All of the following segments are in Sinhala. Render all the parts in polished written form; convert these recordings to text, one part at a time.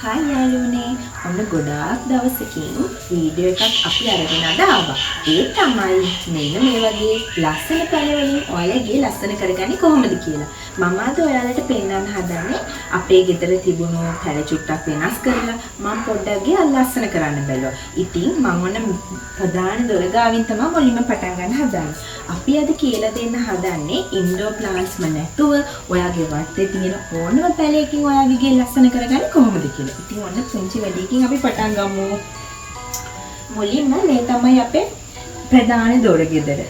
හායි යාළුවනේ ඔන්න ගොඩාක් දවසකින් වීඩියෝ එකක් අපි අරගෙන ආවා. ඒ තමයි මෙන්න මේ වගේ ලස්සන පැල වලින් ඔයාලගේ ලස්සන කරගන්නේ කොහොමද කියලා. මම අද ඔයාලට පෙන්වන්න හදන්නේ අපේ ගෙදර තිබුණු පැල චුට්ටක් වෙනස් කරලා මම පොඩ්ඩක් ගියා ලස්සන කරන්න බැලුවා. ඉතින් මම ඔන්න ප්‍රධාන දොර ගාවින් තමයි මුලින්ම පටන් ගන්න හදන්නේ. අපි අද කියලා දෙන්න හදන්නේ ඉන්ඩෝර් ප්ලාන්ට්ස්ම නැතුව ඔයාගේ වටේ තියෙන ඕනම පැලයකින් ඔයාගේ ගේ ලස්සන කරගන්නේ කොහොමද කියලා. ඉතින් ඔන්න පුංචි වැඩේකින් අපි පටන් ගමු. මුලින්ම මේ තමයි අපේ ප්‍රධාන දොර ගෙදර.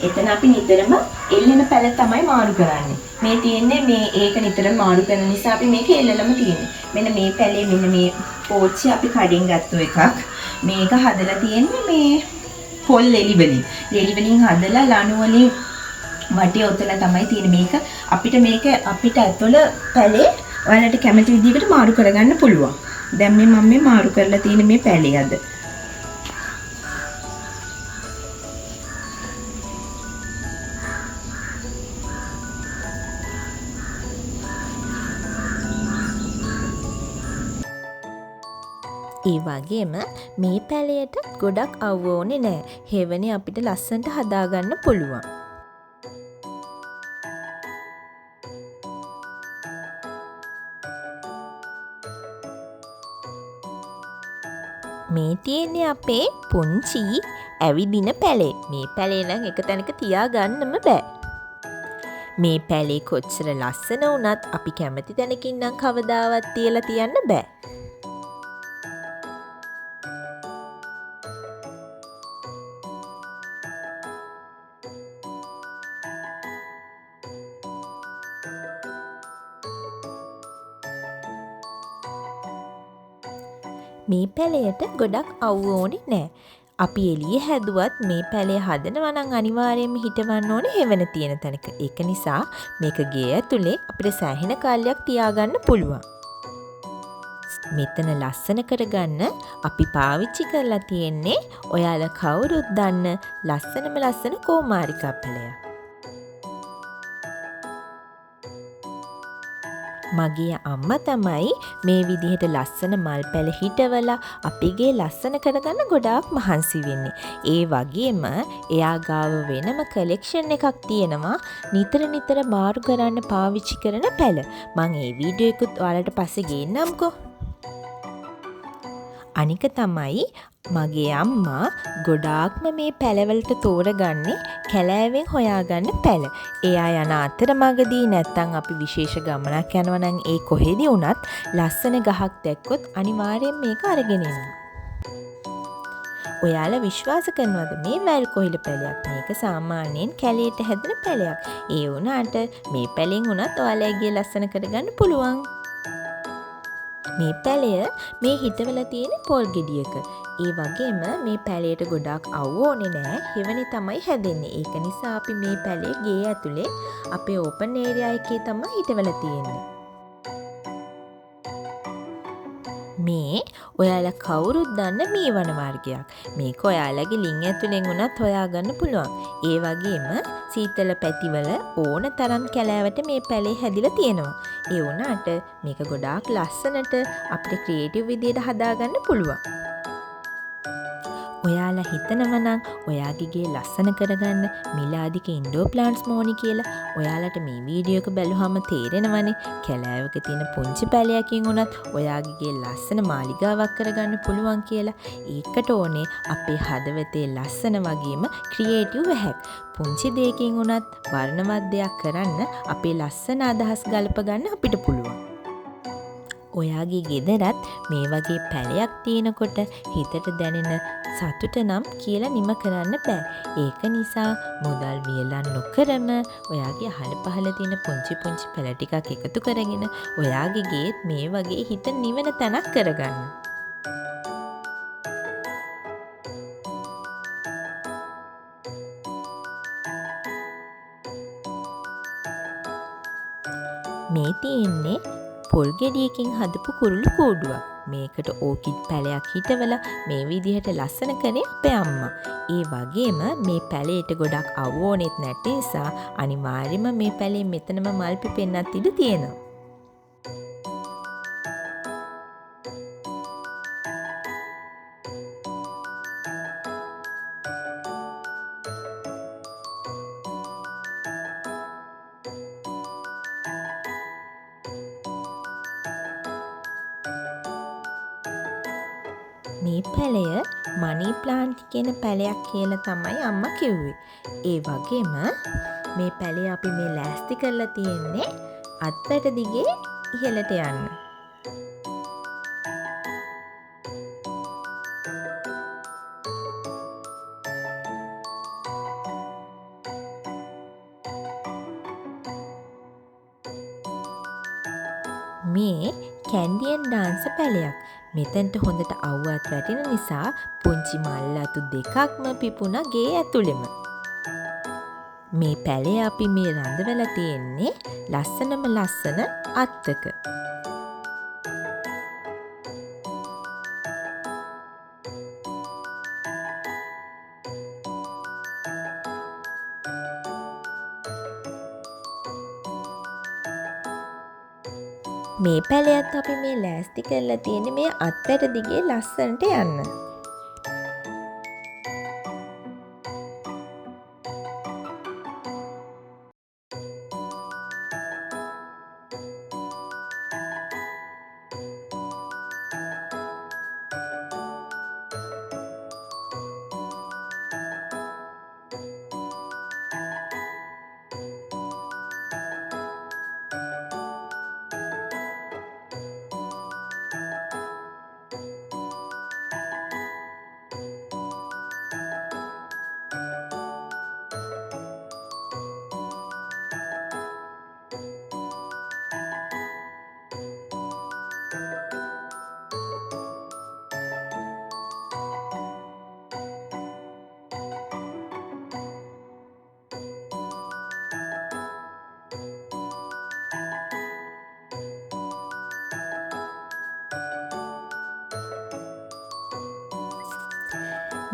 එතන අපි නිතරම එල්ලෙන පැල තමයි මාරු කරන්නේ. මේ තියෙන්නේ මේ ඒක නිතරම මාරු කරන නිසා අපි මේක එල්ලලම තියෙන්නේ. මෙන්න මේ පැලේ මෙන්න මේ පෝච්චි අපි කඩින් ගත්ත එකක්. මේක හදලා තියෙන්නේ මේ පොල් එලි වලින්. එලි වලින් හදලා ලණු වලින් වටේ ඔතන තමයි තියෙන්නේ. මේක අපිට ඇතුළ පැලේ ඔයාලට කැමති විදිහකට මාරු කරගන්න පුළුවන්. දැන් මම මේ මාරු කරලා තියෙන මේ පැලේ අද. ඒ වගේම මේ පැලයට ගොඩක් අවුව ඕනේ නැහැ. හේවනේ අපිට ලස්සනට හදාගන්න පුළුවන්. මේ තියෙන්නේ අපේ පුංචි ඇවිදින පැලේ. මේ පැලේ නම් එක තැනක තියාගන්නම බෑ. මේ පැලේ කොච්චර ලස්සන වුණත් අපි කැමති තැනකින් නම් කවදාවත් තියලා තියන්න බෑ. මේ පැලයට ගොඩක් අවුව ඕනේ නෑ. අපි එළිය හැදුවත් මේ පැලය හදනවා නම් අනිවාර්යයෙන්ම හිටවන්න ඕනේ හෙවණ තියෙන තැනක. ඒක නිසා මේක ගේ ඇතුලේ අපිට සෑහෙන කාලයක් තියාගන්න පුළුවන්. මෙතන ලස්සන කරගන්න අපි පාවිච්චි කරලා තියෙන්නේ ඔයාලා කවුරුත් දන්න ලස්සන කෝමාරිකා පැලයක්. මගේ අම්මා තමයි මේ විදිහට ලස්සන මල් පැල හිටවලා අපිගේ ලස්සන කරගන්න ගොඩාක් මහන්සි වෙන්නේ. ඒ වගේම එයා ගාව වෙනම කලෙක්ෂන් එකක් තියෙනවා නිතර මාරු කරන්න පාවිච්චි කරන පැල. මම ඒ වීඩියෝ එකත් ඔයාලට පස්සේ ගේන්නම්කෝ. අනික තමයි මගේ අම්මා ගොඩාක්ම මේ පැලවලට තෝරගන්නේ කැලෑවෙන් හොයාගන්න පැල. එයා යන අතරමඟදී නැත්තම් අපි විශේෂ ගමනක් යනවා නම් ඒ කොහෙදී වුණත් ලස්සන ගහක් දැක්කොත් අනිවාර්යෙන් මේක අරගෙන එනවා. ඔයාලා විශ්වාස කරනවද මේ වැල් කොහිල පැලයක්? මේක සාමාන්‍යයෙන් කැලේට හැදෙන පැලයක්. ඒ වුණාට මේ පැලෙන් වුණත් ඔයාලගේ ලස්සන කරගන්න පුළුවන්. මේ පැලය මේ හිටවලා තියෙන පොල් ගෙඩියක. ඒ වගේම මේ පැලයට ගොඩාක් අවුව ඕනේ නෑ. හෙවනේ තමයි හැදෙන්නේ. ඒක නිසා අපි මේ පැලේ ගේ ඇතුලේ අපේ ඕපන් ඒරියා එකේ තමයි හිටවලා තියෙන්නේ. මේ ඔයාලා කවුරුත් දන්න මේ වන වර්ගයක්. මේක ඔයාලගේ ලිං ඇතුලෙන් උනත් හොයාගන්න පුළුවන්. ඒ වගේම සීතල පැතිවල ඕන තරම් කැලෑවට මේ පැලේ හැදිලා තියෙනවා. ඒ වුණාට මේක ගොඩාක් ලස්සනට අපිට ක්‍රියේටිව් විදියට හදාගන්න පුළුවන්. ඔයාලා හිතනවා නම් ඔයාගේ ගේ ලස්සන කරගන්න මිලාදික ඉන්ඩෝර් ප්ලාන්ට්ස් ඕනි කියලා. ඔයාලට මේ වීඩියෝ එක බැලුවම තේරෙනවනේ කැලෑවක තියෙන පුංචි පැලයකින් උනත් ඔයාගේ ගේ ලස්සන මාලිගාවක් කරගන්න පුළුවන් කියලා. ඒකට ඕනේ අපේ හදවතේ ලස්සන වගේම ක්‍රියේටිව් වැහැක්. පුංචි දෙයකින් උනත් වර්ණවත් දෙයක් කරන්න අපේ ලස්සන අදහස් ගලප ගන්න අපිට පුළුවන්. ඔයාගේ ගෙදරත් මේ වගේ පැලයක් තියෙනකොට හිතට දැනෙන සතුට නම් කියලා නිම කරන්න බෑ. ඒක නිසා මුදල් වියලම් නොකරම ඔයාගේ අහල පහල තියෙන පුංචි පැල ටිකක් එකතු කරගෙන ඔයාගේ ගේත් මේ වගේ හිත නිවන තැනක් කරගන්න. මේ තියෙන්නේ පොල් ගෙඩියකින් හදපු කුරුළු කූඩුවක්. මේකට ඕකිඩ් පැලයක් හිටවලා මේ විදිහට ලස්සන කරේ අපේ අම්මා. ඒ වගේම මේ පැලේට ගොඩක් අවුව ඕනෙත් නැති නිසා අනිවාර්යයෙන්ම මේ පැලේ මෙතනම මල් පිපෙන්නත් ඉඩ තියෙනවා. මේ පැලය මනි ප්ලාන්ට් කියන පැලයක් කියලා තමයි අම්මා කිව්වේ. ඒ වගේම මේ පැලය අපි මේ ලෑස්ති කරලා තියෙන්නේ අත්වැට දිගේ ඉහළට යන්න. මේ කැන්ඩියන් ඩාන්ස පැලයක්. මෙතැන්ට හොඳට අව්වත් වැටෙන නිසා පුංචි මල්ලතු දෙකක්ම පිපුණ ගේ ඇතුළෙම. මේ පැලේ අපි මේ රඳවලා තියෙන්නේ ලස්සනම ලස්සන අත්තක. මේ පැලයත් අපි මේ ලෑස්ති කරලා තියෙන්නේ මේ අත්වැට දිගේ ලස්සනට යන්න.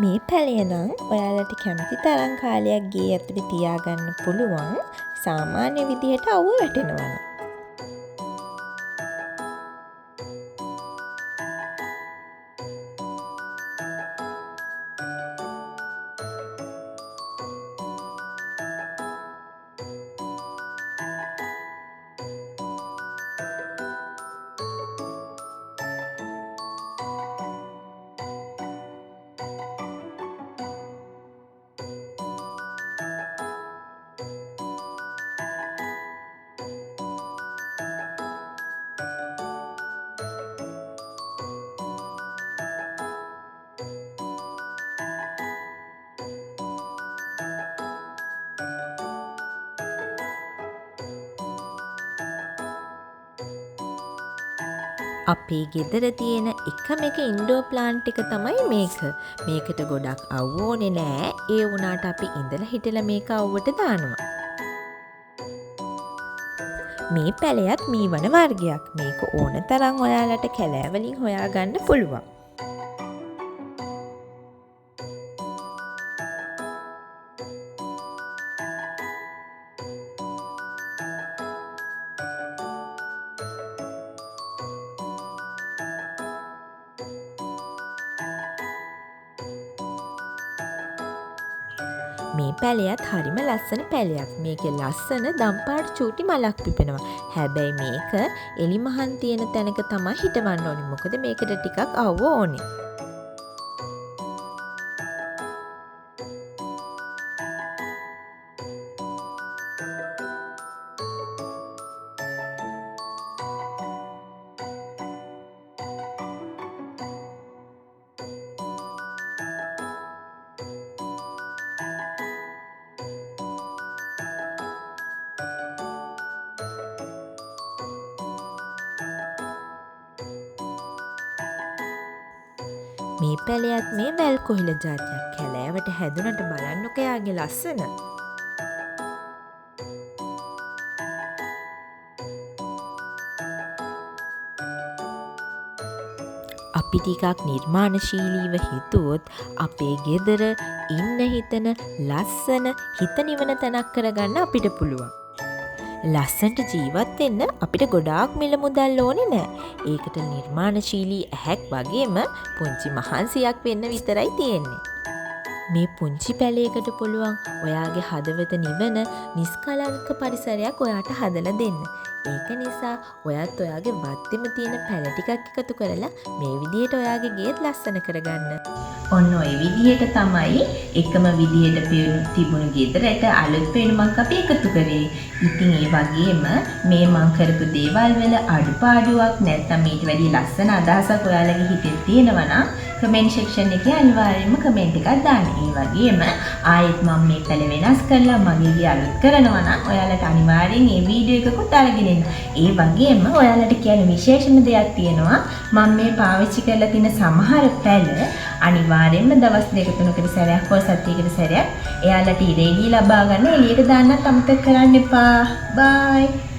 මේ පැලය නම් ඔයාලට කැමති තරම් කාලයක් ගේ ඇතුලේ තියාගන්න පුළුවන්. සාමාන්‍ය විදිහට අවුව වැටෙනවා. අපේ ගෙදර තියෙන එකම එක ඉන්ඩෝර් ප්ලාන්ට් එක තමයි මේක. මේකට ගොඩක් අවුව ඕනේ නෑ. ඒ වුණාට අපි ඉඳලා හිටලා මේක අවුවට දානවා. මේ පැලයත් මීවන වර්ගයක්. මේක ඕන තරම් ඔයාලට කැලෑ වලින් හොයාගන්න පුළුවන්. මේ පැලයත් හරිම ලස්සන පැලයක්. මේකේ ලස්සන දම්පාට චූටි මලක් පිපෙනවා. හැබැයි මේක එලි මහන් තියෙන තැනක තමයි හිටවන්න ඕනේ. මොකද මේකට ටිකක් අවුව ඕනේ. මේ පැලයත් මේ වැල් කොහිල ජාතියක්. කැලෑවට හැදුනට බලන්නකෝ යාගේ ලස්සන. අපි ටිකක් නිර්මාණශීලීව හිතුවොත් අපේ ගෙදර ඉන්න හිතන ලස්සන හිත නිවන තැනක් කරගන්න අපිට පුළුවන්. ලස්සනට ජීවත් වෙන්න අපිට ගොඩාක් මිල මුදල් ඕනේ නෑ. ඒකට නිර්මාණශීලී ඇහැක් වගේම පුංචි මහන්සියක් වෙන්න විතරයි තියෙන්නේ. මේ පුංචි පැලයකට පුළුවන් ඔයාගේ හදවත නිවන නිස්කලංක පරිසරයක් ඔයාට හදලා දෙන්න. ඒක නිසා ඔයත් ඔයාගේ වත්තෙම තියෙන පැල ටිකක් එකතු කරලා මේ විදිහට ඔයාගේ ගේත් ලස්සන කරගන්න. ඔන්න ඔය විදිහට තමයි එකම විදිහට තිබුණු ගෙදරට අලුත් පෙනුමක් අපි එකතු කරේ. ඉතින් ඒ වගේම මේ මං කරපු දේවල් වල අඩුපාඩුවක් නැත්නම් ඊට වැඩි ලස්සන අදහසක් ඔයාලගේ හිතේ තියෙනවා නම් කමෙන්ට් සෙක්ෂන් එකේ අනිවාර්යයෙන්ම කමෙන්ට් එකක් දාන්න. ඒ වගේම ආයෙත් මම මේ පැල වෙනස් කරලා මගේ ගේ අලුත් කරනවා නම් ඔයාලට අනිවාර්යෙන් මේ වීඩියෝ එකකුත් අරගෙන එන්න. ඒ වගේම ඔයාලට කියන විශේෂම දෙයක් තියෙනවා. මම මේ පාවිච්චි කරලා තියෙන සමහර පැල අනිවාර්යෙන්ම දවස් 2-3කට සැරයක් හෝ සතියකට සැරයක් එයාලට ඉරේදී ලබා ගන්න එළියට දාන්නත් අමතක කරන්න එපා. බයි.